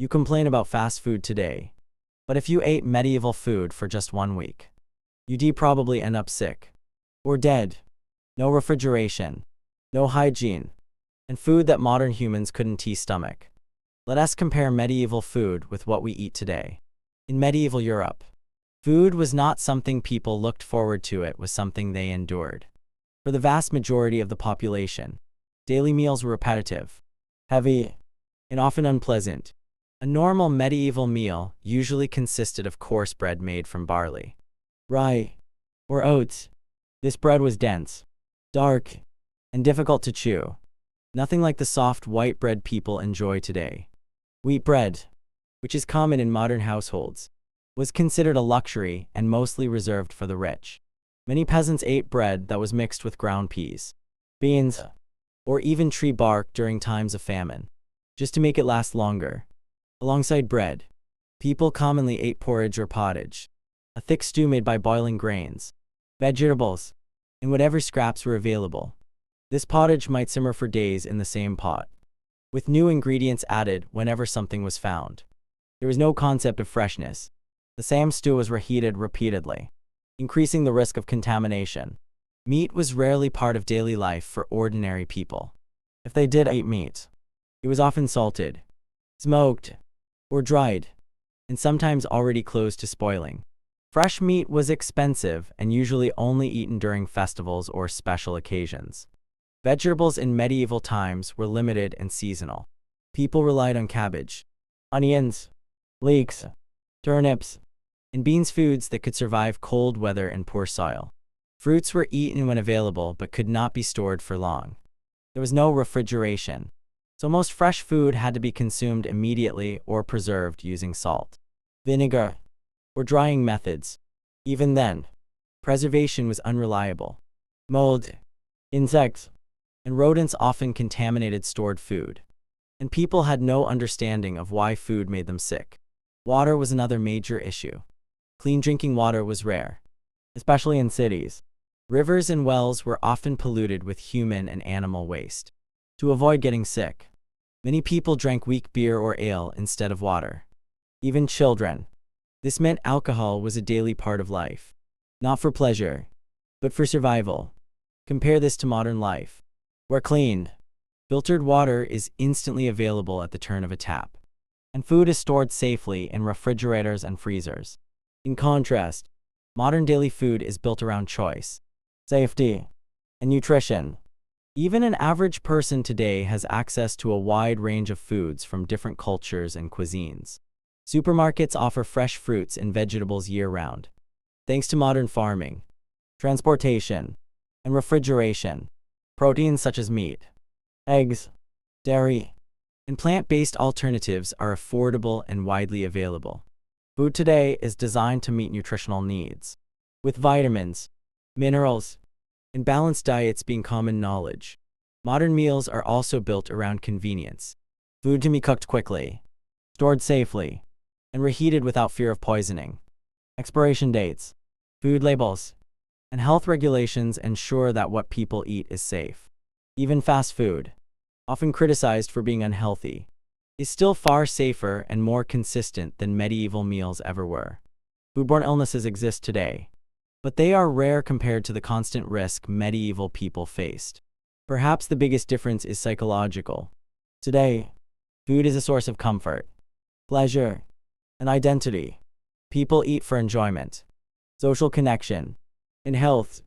You complain about fast food today, but if you ate medieval food for just 1 week, you'd probably end up sick or dead. No refrigeration, no hygiene, and food that modern humans couldn't stomach. Let us compare medieval food with what we eat today. In medieval Europe, food was not something people looked forward to, it was something they endured. For the vast majority of the population, daily meals were repetitive, heavy, and often unpleasant. A normal medieval meal usually consisted of coarse bread made from barley, rye, or oats. This bread was dense, dark, and difficult to chew. Nothing like the soft white bread people enjoy today. Wheat bread, which is common in modern households, was considered a luxury and mostly reserved for the rich. Many peasants ate bread that was mixed with ground peas, beans, or even tree bark during times of famine, just to make it last longer. Alongside bread, people commonly ate porridge or pottage, a thick stew made by boiling grains, vegetables, and whatever scraps were available. This pottage might simmer for days in the same pot, with new ingredients added whenever something was found. There was no concept of freshness. The same stew was reheated repeatedly, increasing the risk of contamination. Meat was rarely part of daily life for ordinary people. If they did eat meat, it was often salted, smoked, or dried, and sometimes already close to spoiling. Fresh meat was expensive and usually only eaten during festivals or special occasions. Vegetables in medieval times were limited and seasonal. People relied on cabbage, onions, leeks, turnips, and beans, foods that could survive cold weather and poor soil. Fruits were eaten when available but could not be stored for long. There was no refrigeration, so most fresh food had to be consumed immediately or preserved using salt, vinegar, or drying methods. Even then, preservation was unreliable. Mold, insects, and rodents often contaminated stored food, and people had no understanding of why food made them sick. Water was another major issue. Clean drinking water was rare, especially in cities. Rivers and wells were often polluted with human and animal waste. To avoid getting sick, many people drank weak beer or ale instead of water. Even children. This meant alcohol was a daily part of life, not for pleasure, but for survival. Compare this to modern life, where clean, filtered water is instantly available at the turn of a tap, and food is stored safely in refrigerators and freezers. In contrast, modern daily food is built around choice, safety, and nutrition. Even an average person today has access to a wide range of foods from different cultures and cuisines. Supermarkets offer fresh fruits and vegetables year-round. Thanks to modern farming, transportation, and refrigeration, proteins such as meat, eggs, dairy, and plant-based alternatives are affordable and widely available. Food today is designed to meet nutritional needs, with vitamins, minerals, and balanced diets being common knowledge. Modern meals are also built around convenience. Food can be cooked quickly, stored safely, and reheated without fear of poisoning. Expiration dates, food labels, and health regulations ensure that what people eat is safe. Even fast food, often criticized for being unhealthy, is still far safer and more consistent than medieval meals ever were. Foodborne illnesses exist today, but they are rare compared to the constant risk medieval people faced. Perhaps the biggest difference is psychological. Today, food is a source of comfort, pleasure, and identity. People eat for enjoyment, social connection, and health.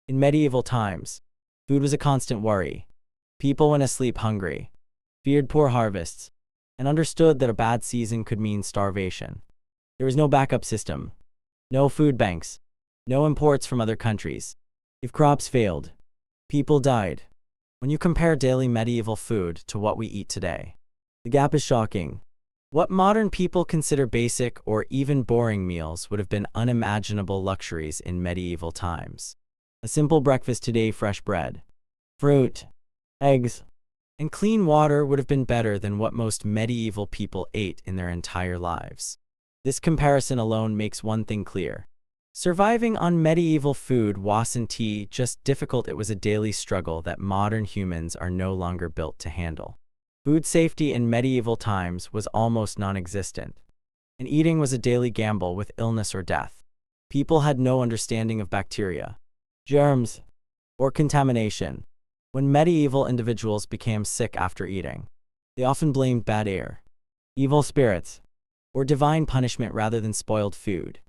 In medieval times, food was a constant worry. People went to sleep hungry, feared poor harvests, and understood that a bad season could mean starvation. There was no backup system, no food banks, no imports from other countries. If crops failed, people died. When you compare daily medieval food to what we eat today, the gap is shocking. What modern people consider basic or even boring meals would have been unimaginable luxuries in medieval times. A simple breakfast today: fresh bread, fruit, eggs, and clean water would have been better than what most medieval people ate in their entire lives. This comparison alone makes one thing clear. Surviving on medieval food wasn't just difficult, it was a daily struggle that modern humans are no longer built to handle. Food safety in medieval times was almost non-existent, and eating was a daily gamble with illness or death. People had no understanding of bacteria, germs, or contamination. When medieval individuals became sick after eating, they often blamed bad air, evil spirits, or divine punishment rather than spoiled food.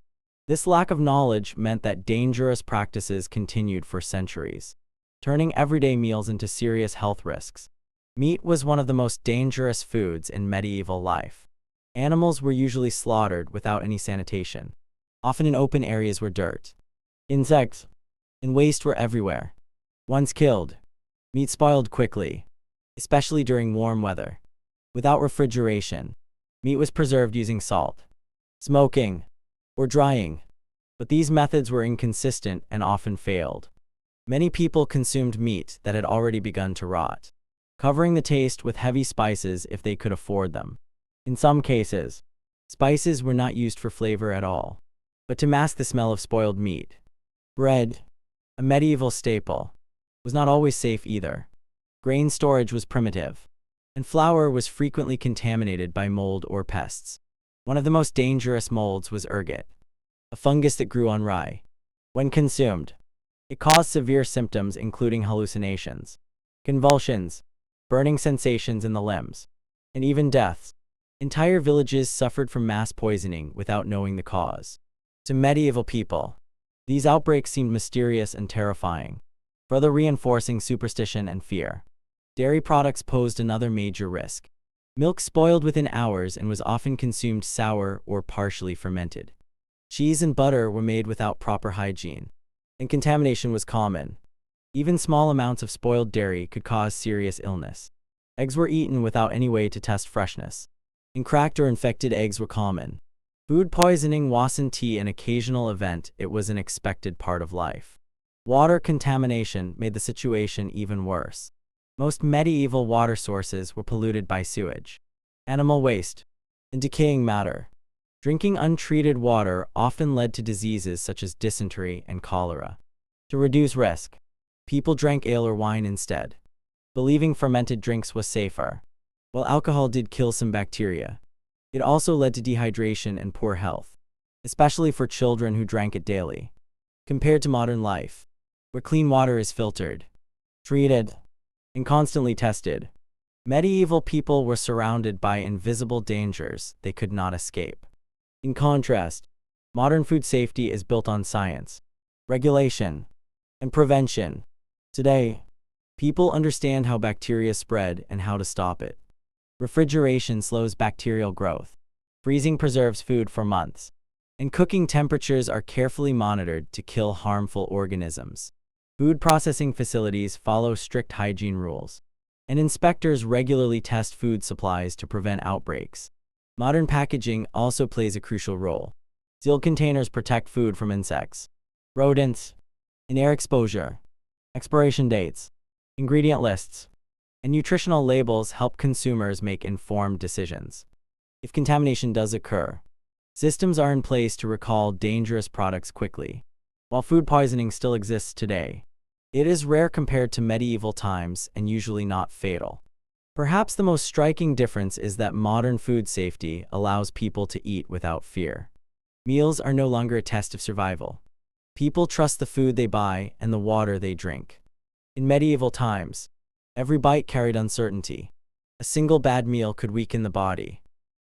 This lack of knowledge meant that dangerous practices continued for centuries, turning everyday meals into serious health risks. Meat was one of the most dangerous foods in medieval life. Animals were usually slaughtered without any sanitation, often in open areas where dirt, insects, and waste were everywhere. Once killed, meat spoiled quickly, especially during warm weather. Without refrigeration, meat was preserved using salt, smoking, or drying, but these methods were inconsistent and often failed. Many people consumed meat that had already begun to rot, covering the taste with heavy spices if they could afford them. In some cases, spices were not used for flavor at all, but to mask the smell of spoiled meat. Bread, a medieval staple, was not always safe either. Grain storage was primitive, and flour was frequently contaminated by mold or pests. One of the most dangerous molds was ergot, a fungus that grew on rye. When consumed, it caused severe symptoms including hallucinations, convulsions, burning sensations in the limbs, and even deaths. Entire villages suffered from mass poisoning without knowing the cause. To medieval people, these outbreaks seemed mysterious and terrifying, further reinforcing superstition and fear. Dairy products posed another major risk. Milk spoiled within hours and was often consumed sour or partially fermented. Cheese and butter were made without proper hygiene, and contamination was common. Even small amounts of spoiled dairy could cause serious illness. Eggs were eaten without any way to test freshness, and cracked or infected eggs were common. Food poisoning wasn't an occasional event, it was an expected part of life. Water contamination made the situation even worse. Most medieval water sources were polluted by sewage, animal waste, and decaying matter. Drinking untreated water often led to diseases such as dysentery and cholera. To reduce risk, people drank ale or wine instead, believing fermented drinks was safer. While alcohol did kill some bacteria, it also led to dehydration and poor health, especially for children who drank it daily. Compared to modern life, where clean water is filtered, treated, and constantly tested, medieval people were surrounded by invisible dangers they could not escape. In contrast, modern food safety is built on science, regulation, and prevention. Today, people understand how bacteria spread and how to stop it. Refrigeration slows bacterial growth, freezing preserves food for months, and cooking temperatures are carefully monitored to kill harmful organisms. Food processing facilities follow strict hygiene rules, and inspectors regularly test food supplies to prevent outbreaks. Modern packaging also plays a crucial role. Sealed containers protect food from insects, rodents, and air exposure. Expiration dates, ingredient lists, and nutritional labels help consumers make informed decisions. If contamination does occur, systems are in place to recall dangerous products quickly. While food poisoning still exists today, it is rare compared to medieval times and usually not fatal. Perhaps the most striking difference is that modern food safety allows people to eat without fear. Meals are no longer a test of survival. People trust the food they buy and the water they drink. In medieval times, every bite carried uncertainty. A single bad meal could weaken the body,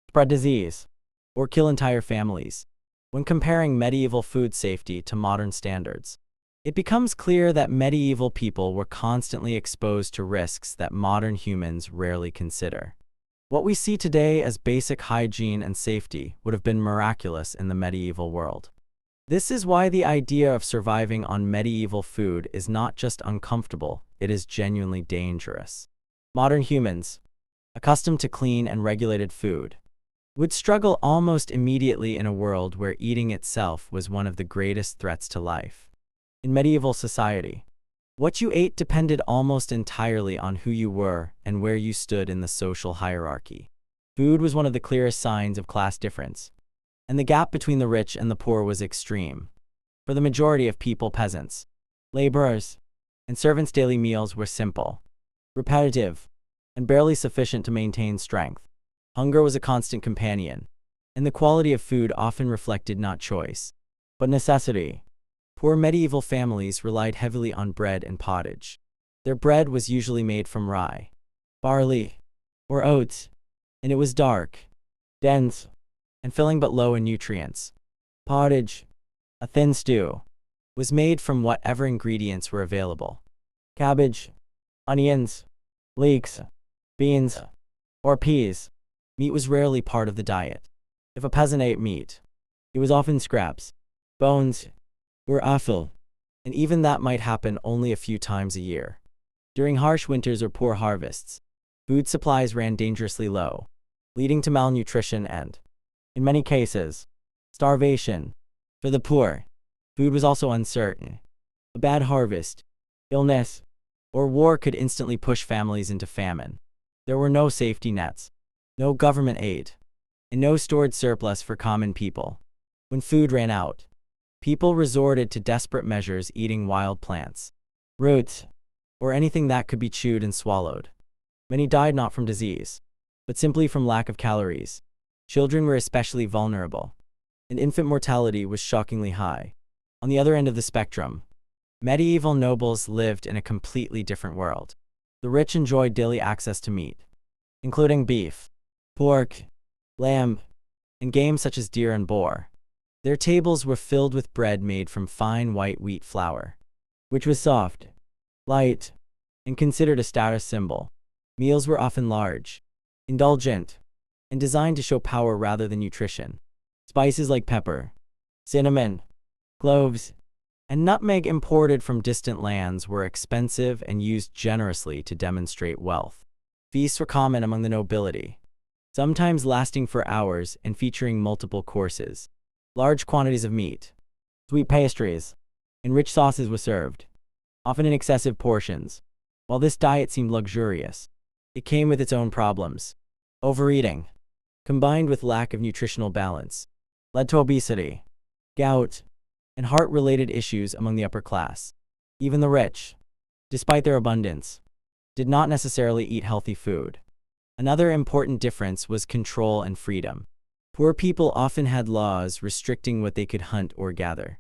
spread disease, or kill entire families. When comparing medieval food safety to modern standards, it becomes clear that medieval people were constantly exposed to risks that modern humans rarely consider. What we see today as basic hygiene and safety would have been miraculous in the medieval world. This is why the idea of surviving on medieval food is not just uncomfortable, it is genuinely dangerous. Modern humans, accustomed to clean and regulated food, would struggle almost immediately in a world where eating itself was one of the greatest threats to life. In medieval society, what you ate depended almost entirely on who you were and where you stood in the social hierarchy. Food was one of the clearest signs of class difference, and the gap between the rich and the poor was extreme. For the majority of people, peasants, laborers, and servants' daily meals were simple, repetitive, and barely sufficient to maintain strength. Hunger was a constant companion, and the quality of food often reflected not choice, but necessity. Poor medieval families relied heavily on bread and pottage. Their bread was usually made from rye, barley, or oats, and it was dark, dense, and filling but low in nutrients. Pottage, a thin stew, was made from whatever ingredients were available. Cabbage, onions, leeks, beans, or peas. Meat was rarely part of the diet. If a peasant ate meat, it was often scraps, bones, or offal, and even that might happen only a few times a year. During harsh winters or poor harvests, food supplies ran dangerously low, leading to malnutrition and, in many cases, starvation. For the poor, food was also uncertain. A bad harvest, illness, or war could instantly push families into famine. There were no safety nets, no government aid, and no stored surplus for common people. When food ran out, people resorted to desperate measures, eating wild plants, roots, or anything that could be chewed and swallowed. Many died not from disease, but simply from lack of calories. Children were especially vulnerable, and infant mortality was shockingly high. On the other end of the spectrum, medieval nobles lived in a completely different world. The rich enjoyed daily access to meat, including beef, pork, lamb, and game such as deer and boar. Their tables were filled with bread made from fine white wheat flour, which was soft, light, and considered a status symbol. Meals were often large, indulgent, and designed to show power rather than nutrition. Spices like pepper, cinnamon, cloves, and nutmeg imported from distant lands were expensive and used generously to demonstrate wealth. Feasts were common among the nobility, sometimes lasting for hours and featuring multiple courses. Large quantities of meat, sweet pastries, and rich sauces were served, often in excessive portions. While this diet seemed luxurious, it came with its own problems. Overeating, combined with lack of nutritional balance, led to obesity, gout, and heart-related issues among the upper class. Even the rich, despite their abundance, did not necessarily eat healthy food. Another important difference was control and freedom. Poor people often had laws restricting what they could hunt or gather.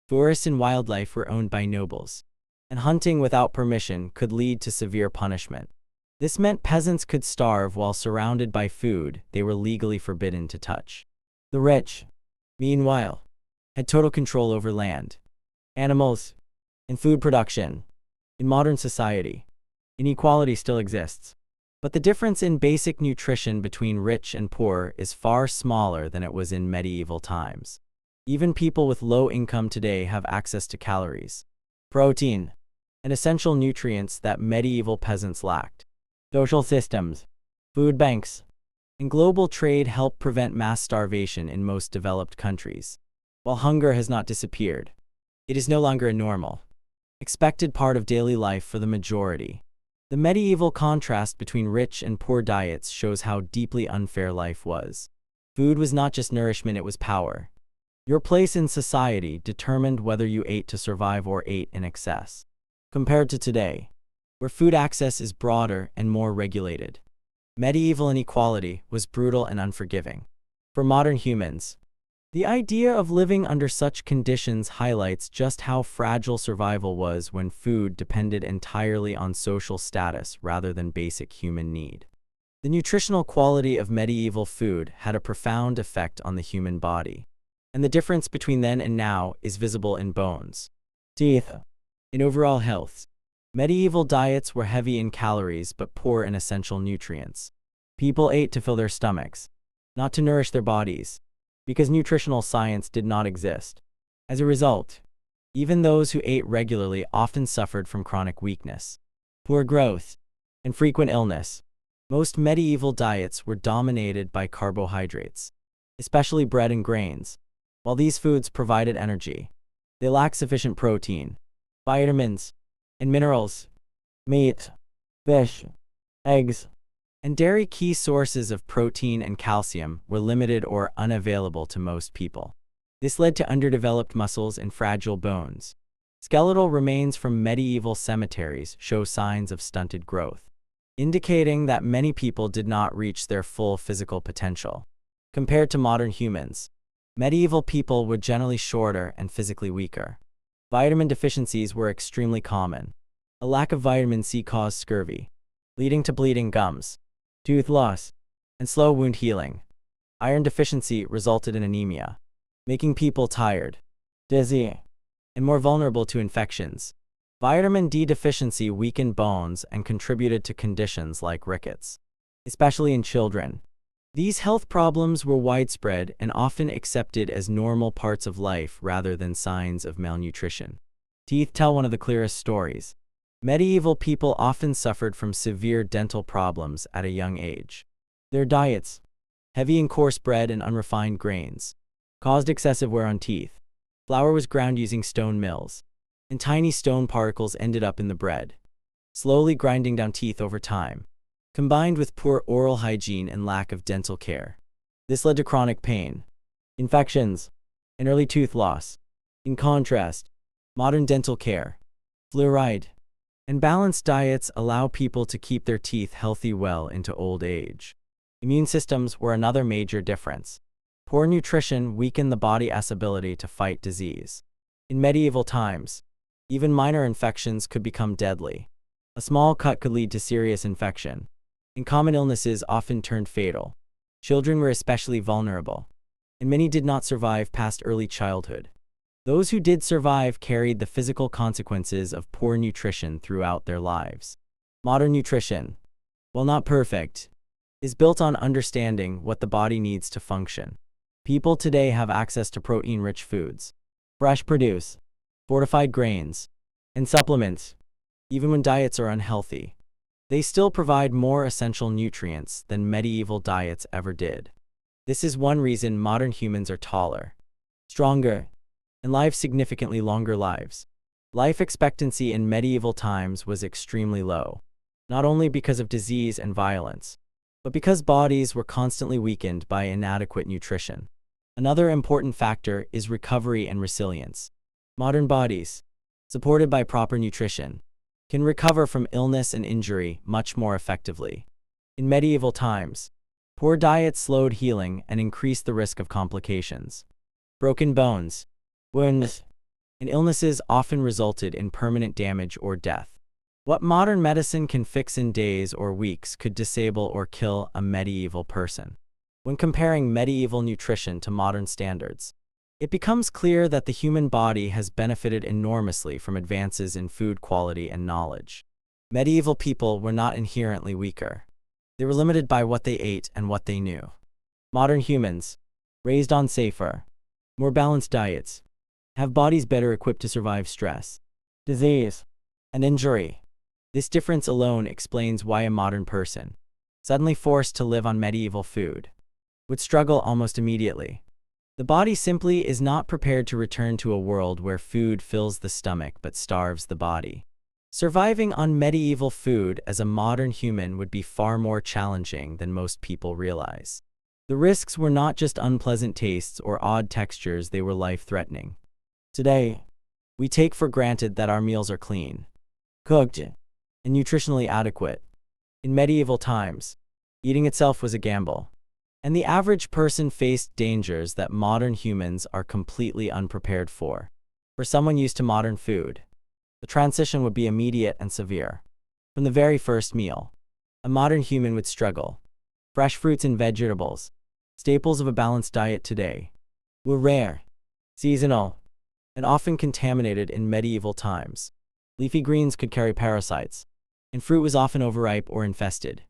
Forests and wildlife were owned by nobles, and hunting without permission could lead to severe punishment. This meant peasants could starve while surrounded by food they were legally forbidden to touch. The rich, meanwhile, had total control over land, animals, and food production. In modern society, inequality still exists, but the difference in basic nutrition between rich and poor is far smaller than it was in medieval times. Even people with low income today have access to calories, protein, and essential nutrients that medieval peasants lacked. Social systems, food banks, and global trade help prevent mass starvation in most developed countries. While hunger has not disappeared, it is no longer a normal, expected part of daily life for the majority. The medieval contrast between rich and poor diets shows how deeply unfair life was. Food was not just nourishment, it was power. Your place in society determined whether you ate to survive or ate in excess. Compared to today, where food access is broader and more regulated, medieval inequality was brutal and unforgiving. For modern humans, the idea of living under such conditions highlights just how fragile survival was when food depended entirely on social status rather than basic human need. The nutritional quality of medieval food had a profound effect on the human body, and the difference between then and now is visible in bones, teeth, and overall health. Medieval diets were heavy in calories but poor in essential nutrients. People ate to fill their stomachs, not to nourish their bodies, because nutritional science did not exist. As a result, even those who ate regularly often suffered from chronic weakness, poor growth, and frequent illness. Most medieval diets were dominated by carbohydrates, especially bread and grains. While these foods provided energy, they lacked sufficient protein, vitamins, and minerals. Meat, fish, eggs, and dairy, key sources of protein and calcium, were limited or unavailable to most people. This led to underdeveloped muscles and fragile bones. Skeletal remains from medieval cemeteries show signs of stunted growth. indicating that many people did not reach their full physical potential. Compared to modern humans, medieval people were generally shorter and physically weaker. Vitamin deficiencies were extremely common. A lack of vitamin C caused scurvy, leading to bleeding gums, tooth loss, and slow wound healing. Iron deficiency resulted in anemia, making people tired, dizzy, and more vulnerable to infections. Vitamin D deficiency weakened bones and contributed to conditions like rickets, especially in children. These health problems were widespread and often accepted as normal parts of life rather than signs of malnutrition. Teeth tell one of the clearest stories. Medieval people often suffered from severe dental problems at a young age. Their diets, heavy and coarse bread and unrefined grains, caused excessive wear on teeth. Flour was ground using stone mills, and tiny stone particles ended up in the bread, slowly grinding down teeth over time. Combined with poor oral hygiene and lack of dental care, this led to chronic pain, infections, and early tooth loss. In contrast, modern dental care, fluoride, and balanced diets allow people to keep their teeth healthy well into old age. Immune systems were another major difference. Poor nutrition weakened the body's ability to fight disease. In medieval times, even minor infections could become deadly. A small cut could lead to serious infection, and common illnesses often turned fatal. Children were especially vulnerable, and many did not survive past early childhood. Those who did survive carried the physical consequences of poor nutrition throughout their lives. Modern nutrition, while not perfect, is built on understanding what the body needs to function. People today have access to protein-rich foods, fresh produce, fortified grains, and supplements. Even when diets are unhealthy, they still provide more essential nutrients than medieval diets ever did. This is one reason modern humans are taller, stronger, and live significantly longer lives. Life expectancy in medieval times was extremely low, not only because of disease and violence, but because bodies were constantly weakened by inadequate nutrition. Another important factor is recovery and resilience. Modern bodies, supported by proper nutrition, can recover from illness and injury much more effectively. In medieval times, poor diet slowed healing and increased the risk of complications. Broken bones, wounds, and illnesses often resulted in permanent damage or death. What modern medicine can fix in days or weeks could disable or kill a medieval person. When comparing medieval nutrition to modern standards, it becomes clear that the human body has benefited enormously from advances in food quality and knowledge. Medieval people were not inherently weaker. They were limited by what they ate and what they knew. Modern humans, raised on safer, more balanced diets, have bodies better equipped to survive stress, disease, and injury. This difference alone explains why a modern person, suddenly forced to live on medieval food, would struggle almost immediately. The body simply is not prepared to return to a world where food fills the stomach but starves the body. Surviving on medieval food as a modern human would be far more challenging than most people realize. The risks were not just unpleasant tastes or odd textures, they were life-threatening. Today, we take for granted that our meals are clean, cooked, and nutritionally adequate. In medieval times, eating itself was a gamble, and the average person faced dangers that modern humans are completely unprepared for. For someone used to modern food, the transition would be immediate and severe. From the very first meal, a modern human would struggle. Fresh fruits and vegetables, staples of a balanced diet today, were rare, seasonal, and often contaminated in medieval times. Leafy greens could carry parasites, and fruit was often overripe or infested.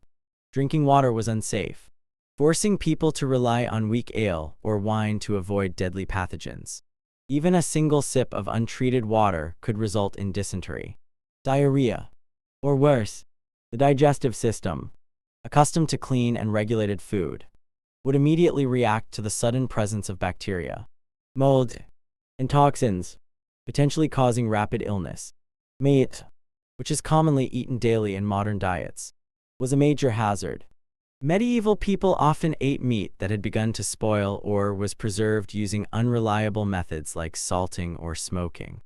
Drinking water was unsafe, forcing people to rely on weak ale or wine to avoid deadly pathogens. Even a single sip of untreated water could result in dysentery, diarrhea, or worse. The digestive system, accustomed to clean and regulated food, would immediately react to the sudden presence of bacteria, mold, and toxins, potentially causing rapid illness. Meat, which is commonly eaten daily in modern diets, was a major hazard. Medieval people often ate meat that had begun to spoil or was preserved using unreliable methods like salting or smoking.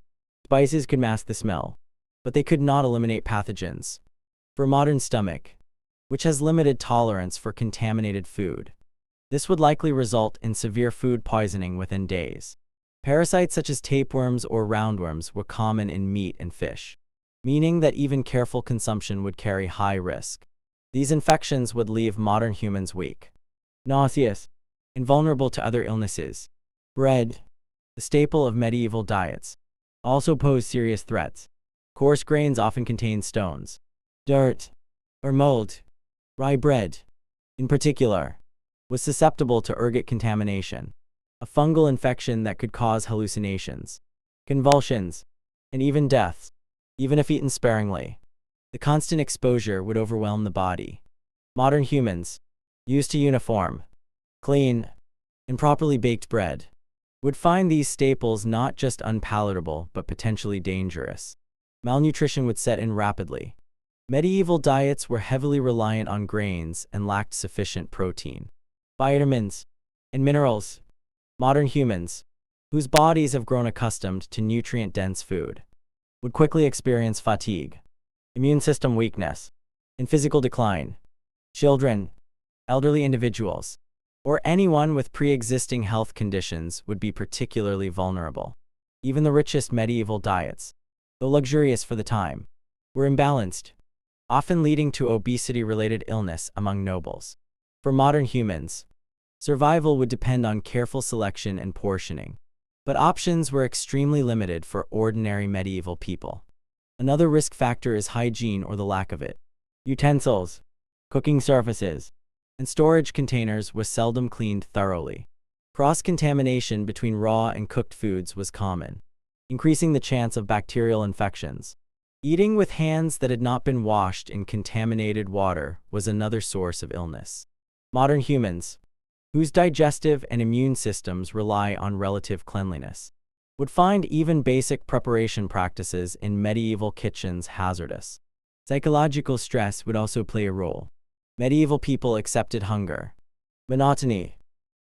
Spices could mask the smell, but they could not eliminate pathogens. For a modern stomach, which has limited tolerance for contaminated food. This would likely result in severe food poisoning within days. Parasites such as tapeworms or roundworms were common in meat and fish, meaning that even careful consumption would carry high risk. These infections would leave modern humans weak, nauseous, and vulnerable to other illnesses. Bread, the staple of medieval diets, also posed serious threats. Coarse grains often contained stones, dirt, or mold. Rye bread, in particular, was susceptible to ergot contamination, a fungal infection that could cause hallucinations, convulsions, and even deaths, even if eaten sparingly. The constant exposure would overwhelm the body. Modern humans, used to uniform, clean, and properly baked bread, would find these staples not just unpalatable but potentially dangerous. Malnutrition would set in rapidly. Medieval diets were heavily reliant on grains and lacked sufficient protein, vitamins, and minerals. Modern humans, whose bodies have grown accustomed to nutrient-dense food, would quickly experience fatigue, immune system weakness, and physical decline. Children, elderly individuals, or anyone with pre-existing health conditions would be particularly vulnerable. Even the richest medieval diets, though luxurious for the time, were imbalanced, often leading to obesity-related illness among nobles. For modern humans, survival would depend on careful selection and portioning, but options were extremely limited for ordinary medieval people. Another risk factor is hygiene or the lack of it. Utensils, cooking surfaces, and storage containers were seldom cleaned thoroughly. Cross-contamination between raw and cooked foods was common, increasing the chance of bacterial infections. Eating with hands that had not been washed in contaminated water was another source of illness. Modern humans, whose digestive and immune systems rely on relative cleanliness, would find even basic preparation practices in medieval kitchens hazardous. Psychological stress would also play a role. Medieval people accepted hunger, monotony,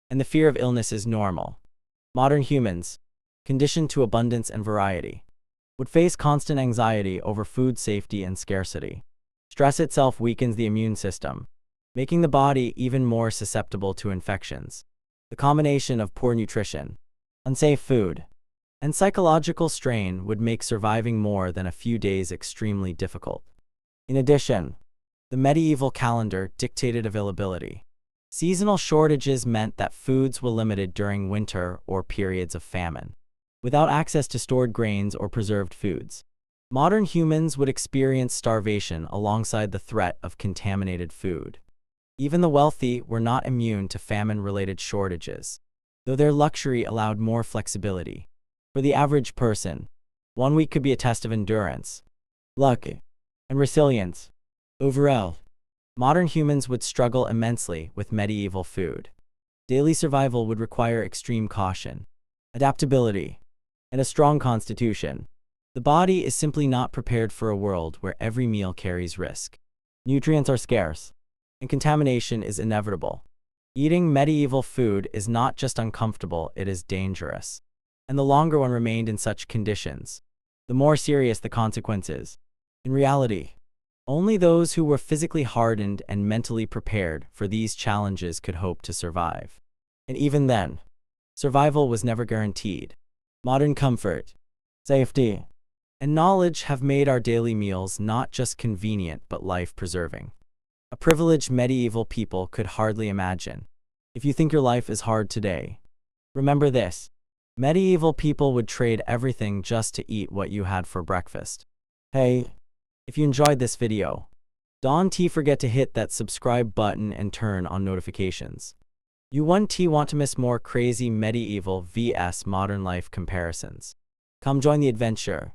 and the fear of illness as normal. Modern humans, conditioned to abundance and variety, would face constant anxiety over food safety and scarcity. Stress itself weakens the immune system, making the body even more susceptible to infections. The combination of poor nutrition, unsafe food, and psychological strain would make surviving more than a few days extremely difficult. In addition, the medieval calendar dictated availability. Seasonal shortages meant that foods were limited during winter or periods of famine. Without access to stored grains or preserved foods, modern humans would experience starvation alongside the threat of contaminated food. Even the wealthy were not immune to famine-related shortages, though their luxury allowed more flexibility. For the average person, 1 week could be a test of endurance, luck, and resilience. Overall, modern humans would struggle immensely with medieval food. Daily survival would require extreme caution, adaptability, and a strong constitution. The body is simply not prepared for a world where every meal carries risk. Nutrients are scarce, and contamination is inevitable. Eating medieval food is not just uncomfortable, it is dangerous. And the longer one remained in such conditions, the more serious the consequences. In reality, only those who were physically hardened and mentally prepared for these challenges could hope to survive. And even then, survival was never guaranteed. Modern comfort, safety, and knowledge have made our daily meals not just convenient but life-preserving. A privileged medieval people could hardly imagine. If you think your life is hard today, remember this. Medieval people would trade everything just to eat what you had for breakfast. Hey, if you enjoyed this video, don't forget to hit that subscribe button and turn on notifications. You want to miss more crazy medieval vs modern life comparisons. Come join the adventure.